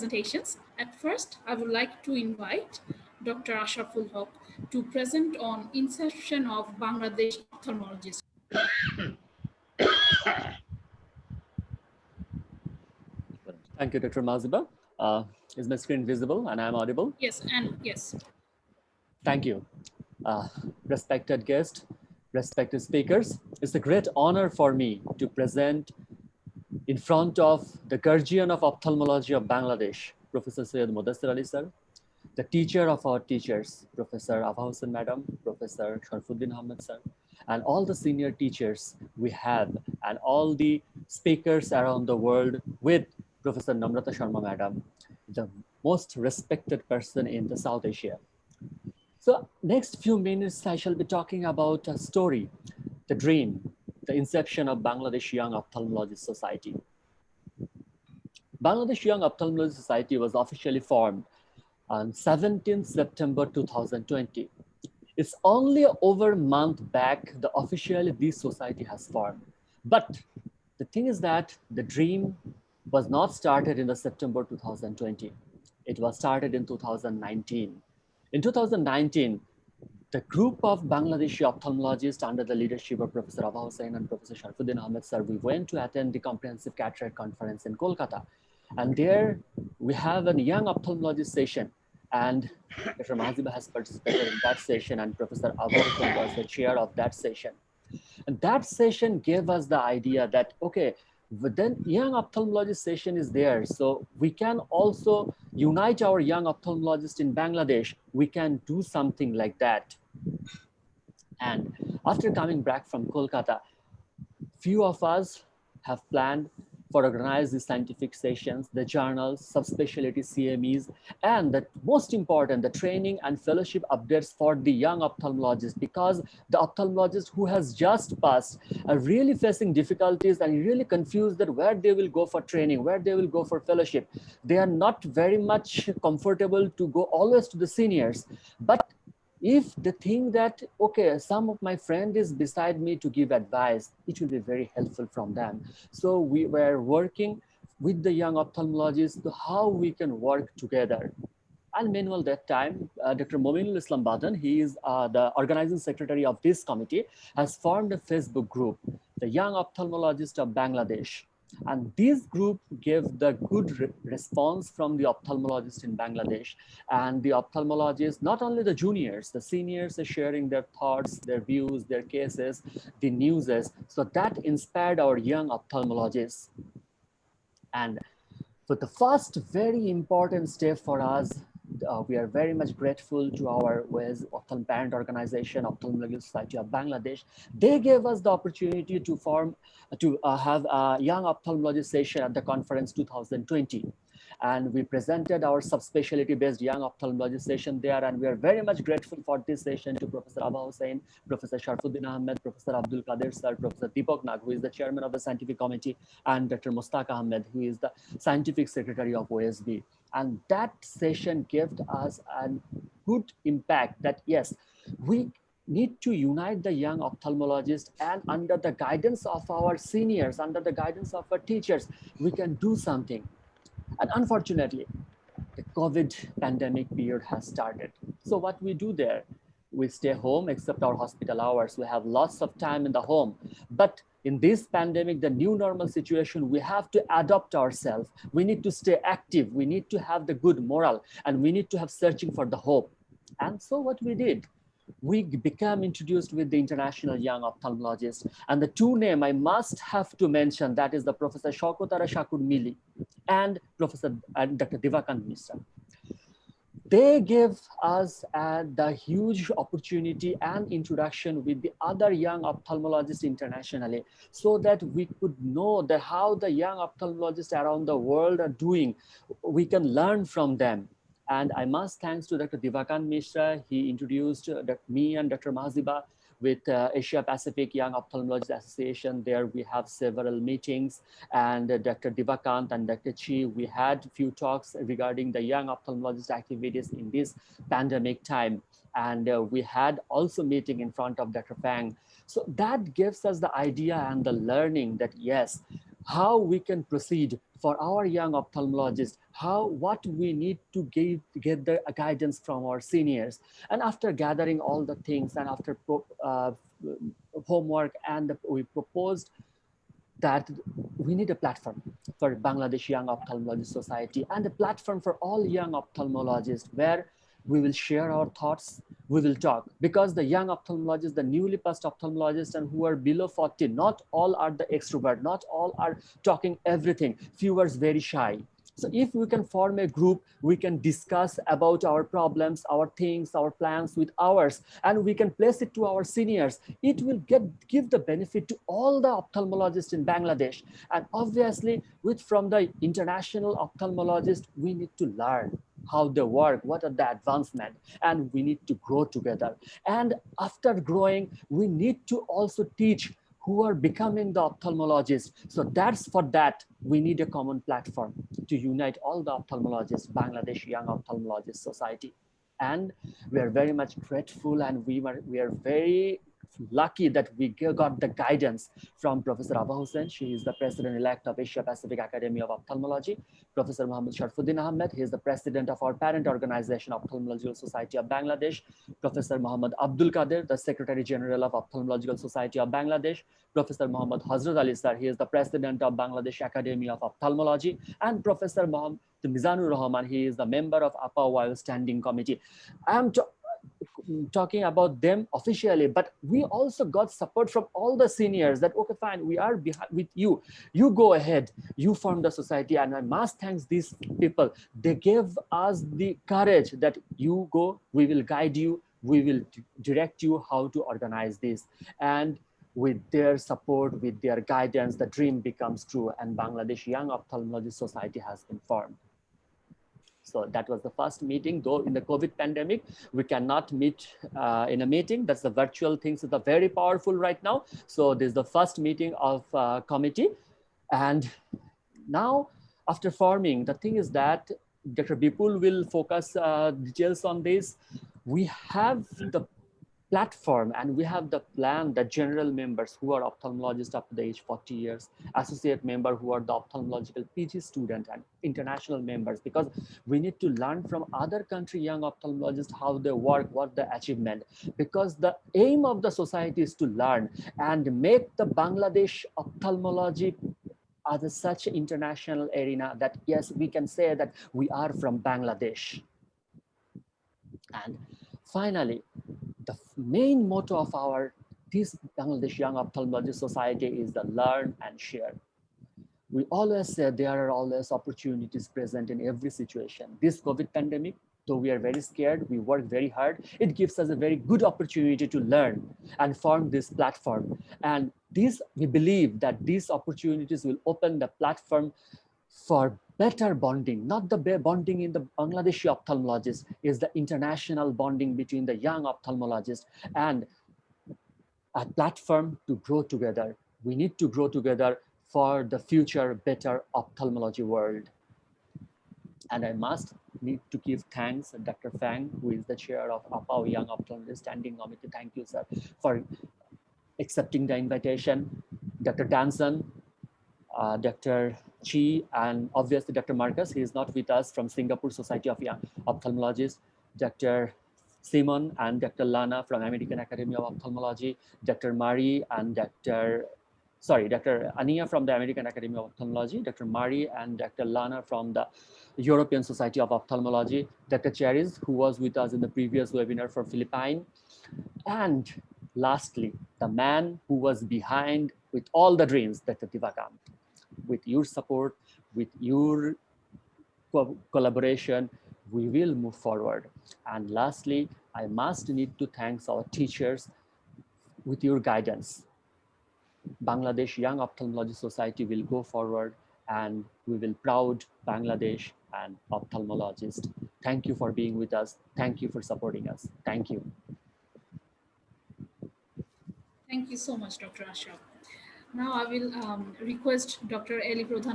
presentations. At first, I would like to invite Dr. Ashraful Haq to present on Inception of Bangladesh Ophthalmologists. Thank you, Dr. Maziba. Is my screen visible and I'm audible? Yes, and yes. Thank you. Respected guests, respected speakers, it's a great honor for me to present in front of the guardian of ophthalmology of Bangladesh, Professor Syed Mudassir Ali sir, the teacher of our teachers, Professor Abha Hussain madam, Professor Sharfuddin Ahmed sir, and all the senior teachers we have, and all the speakers around the world with Professor Namrata Sharma madam, the most respected person in the South Asia. So next few minutes, I shall be talking about a story, the dream, the inception of Bangladesh Young Ophthalmologist Society. Bangladesh Young Ophthalmologist Society was officially formed on 17th September 2020. It's only over a month back the officially this society has formed. But the thing is that the dream was not started in the September 2020. It was started in 2019. In 2019, the group of Bangladeshi ophthalmologists under the leadership of Professor Abha Hussain and Professor Sharfuddin Ahmed sir, we went to attend the Comprehensive Cataract Conference in Kolkata. And there we have a young ophthalmologist session. And Dr. Maziba has participated in that session, and Professor Abha Hussain was the chair of that session. And that session gave us the idea that, okay, but then young ophthalmologist session is there. So we can also unite our young ophthalmologists in Bangladesh. We can do something like that. And after coming back from Kolkata, few of us have planned for organize the scientific sessions, the journals, subspecialty CMEs, and the most important, the training and fellowship updates for the young ophthalmologists, because the ophthalmologists who has just passed are really facing difficulties and really confused that where they will go for training, where they will go for fellowship. They are not very much comfortable to go always to the seniors. But if they think that, okay, some of my friend is beside me to give advice, it will be very helpful from them. So we were working with the young ophthalmologists to how we can work together. And meanwhile, that time, Dr. Mominul Islam Badan, he is the organizing secretary of this committee, has formed a Facebook group, the Young Ophthalmologist of Bangladesh. And this group gave the good response from the ophthalmologists in Bangladesh. And the ophthalmologists, not only the juniors, the seniors are sharing their thoughts, their views, their cases, the newses. So that inspired our young ophthalmologists. And so the first very important step for us, we are very much grateful to our parent organization, Ophthalmological Society of Bangladesh. They gave us the opportunity to have a young ophthalmologist session at the conference 2020. And we presented our subspecialty based young ophthalmology session there. And we are very much grateful for this session to Professor Abha Hussain, Professor Sharfuddin Ahmed, Professor Abdul Qadir sir, Professor Deepak Nag, who is the chairman of the scientific committee, and Dr. Mustaq Ahmed, who is the scientific secretary of OSB. And that session gave us a good impact that, yes, we need to unite the young ophthalmologists, and under the guidance of our seniors, under the guidance of our teachers, we can do something. And unfortunately, the COVID pandemic period has started. So what we do there, we stay home except our hospital hours. We have lots of time in the home. But in this pandemic, the new normal situation, we have to adapt ourselves. We need to stay active. We need to have the good moral, and we need to have searching for the hope. And so what we did, we became introduced with the international young ophthalmologist. And the two names I must have to mention, that is the Professor Shaukotara Shakur Mili and Professor Dr. Divakant Mishra. They gave us the huge opportunity and introduction with the other young ophthalmologists internationally, so that we could know that how the young ophthalmologists around the world are doing. We can learn from them. And I must thanks to Dr. Divakant Mishra. He introduced me and Dr. Maziba with Asia Pacific Young Ophthalmologists Association. There we have several meetings, and Dr. Divakant and Dr. Chi, we had few talks regarding the young ophthalmologist activities in this pandemic time. And we had also meeting in front of Dr. Fang. So that gives us the idea and the learning that, yes, how we can proceed for our young ophthalmologists, what we need to get the guidance from our seniors. And after gathering all the things and after homework, and we proposed that we need a platform for Bangladesh Young Ophthalmology Society and a platform for all young ophthalmologists where we will share our thoughts, we will talk. Because the young ophthalmologists, the newly passed ophthalmologists and who are below 40, not all are the extrovert, not all are talking everything, few are very shy. So if we can form a group, we can discuss about our problems, our things, our plans with ours, and we can place it to our seniors. It will give the benefit to all the ophthalmologists in Bangladesh. And obviously, from the international ophthalmologists, we need to learn how they work, what are the advancement, and we need to grow together. And after growing, we need to also teach who are becoming the ophthalmologists. So for that, we need a common platform to unite all the ophthalmologists, Bangladesh Young Ophthalmologists Society. And we are very much grateful, and we are very lucky that we got the guidance from Professor Abha Hussain. She is the President-elect of Asia Pacific Academy of Ophthalmology. Professor Muhammad Sharfuddin Ahmed, he is the President of our parent organization, Ophthalmological Society of Bangladesh. Professor Muhammad Abdul Kader, the Secretary General of Ophthalmological Society of Bangladesh. Professor Muhammad Hazrat Ali Sir, he is the President of Bangladesh Academy of Ophthalmology. And Professor Muhammad Mizanur Rahman, he is the member of APA Standing Committee. I am talking about them officially, but we also got support from all the seniors that, okay, fine, we are with you. You go ahead, you form the society. And I must thank these people. They gave us the courage that you go, we will guide you, we will direct you how to organize this. And with their support, with their guidance, the dream becomes true, and Bangladesh Young Ophthalmology Society has been formed. So that was the first meeting. Though in the COVID pandemic, we cannot meet in a meeting. That's the virtual things that are very powerful right now. So this is the first meeting of committee. And now after forming, the thing is that Dr. Bipul will focus details on this. We have the platform and we have the plan, the general members who are ophthalmologists up to the age 40 years, associate member who are the ophthalmological PG student, and international members, because we need to learn from other country young ophthalmologists how they work, what the achievement, because the aim of the society is to learn and make the Bangladesh ophthalmology as such international arena that yes, we can say that we are from Bangladesh. And finally, the main motto of this Bangladesh Young Ophthalmology Society is the learn and share. We always say there are always opportunities present in every situation. This COVID pandemic, though we are very scared, we work very hard, it gives us a very good opportunity to learn and form this platform. And we believe that these opportunities will open the platform for better bonding, not the bonding in the Bangladeshi ophthalmologists, is the international bonding between the young ophthalmologists, and a platform to grow together. We need to grow together for the future better ophthalmology world. And I need to give thanks to Dr. Fang, who is the chair of APAO Young Ophthalmology Standing Committee. Thank you, sir, for accepting the invitation. Dr. Danson, Dr. Chi, and obviously Dr. Marcus. He is not with us, from Singapore Society of Young Ophthalmologists. Dr. Simon and Dr. Lana from American Academy of Ophthalmology. Dr. Mari and Dr. Ania from the American Academy of Ophthalmology. Dr. Mari and Dr. Lana from the European Society of Ophthalmology. Dr. Charis, who was with us in the previous webinar for Philippines. And lastly, the man who was behind with all the dreams, Dr. Divakam. With your support, with your collaboration, we will move forward. And lastly, I need to thank our teachers. With your guidance, Bangladesh Young Ophthalmology Society will go forward, and we will proud Bangladesh and ophthalmologists. Thank you for being with us. Thank you for supporting us. Thank you. Thank you so much, Dr. Ashraf. Now I will request Dr. Eli Pradhan